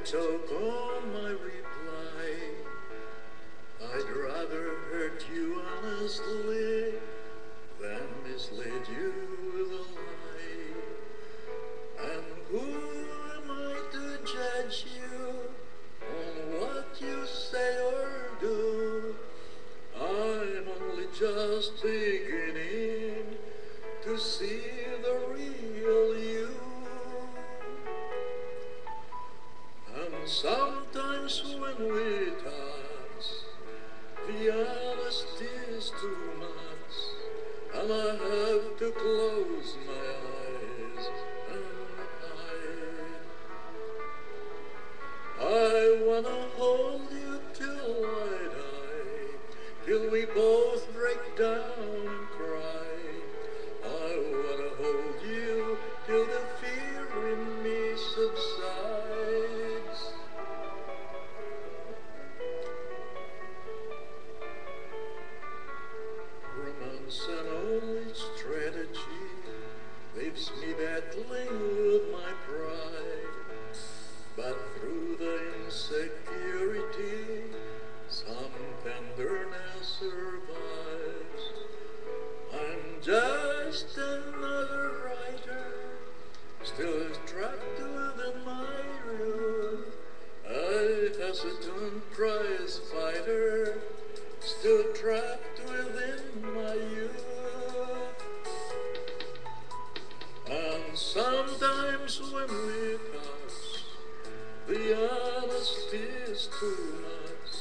choke on my reply. I'd rather hurt you honestly than mislead you with a lie. And who am I to judge you on what you say or do? I'm only just beginning to see the real you. And sometimes when we touch, the honesty is too much, and I have to close my eyes and hide. I wanna hold you till I die, till we both break down and cry. I wanna hold you till the fear in me subsides. Romance and only strategy leaves me battling with my pride. But through the insecurity, some tenderness survives. I'm just another writer, still trapped within my youth. A hesitant prize fighter, still trapped within my youth. And sometimes when we touch, the honesty is too much.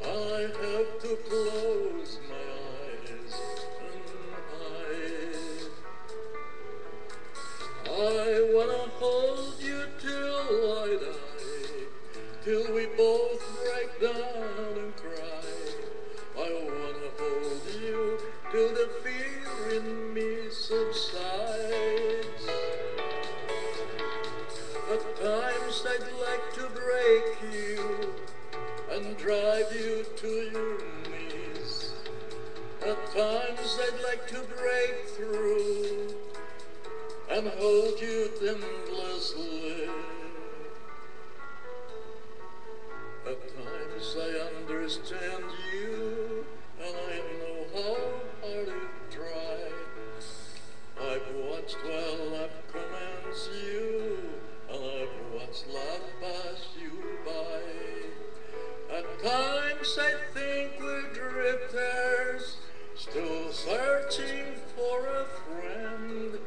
I have to close my eyes and hide. I wanna hold you till I die, till we both break down and cry. I wanna hold you till the fear in me subsides. At times I'd like to break you and drive you to your knees. At times I'd like to break through and hold you endlessly. At times I understand you, and I know how hard you try. I've watched while love commands you, and I've watched love pass you by. At times I think we're drifters, still searching for a friend,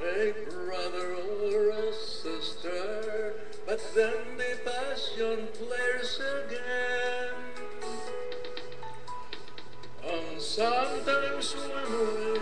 a brother or a sister, but then the passion flares again. And sometimes when we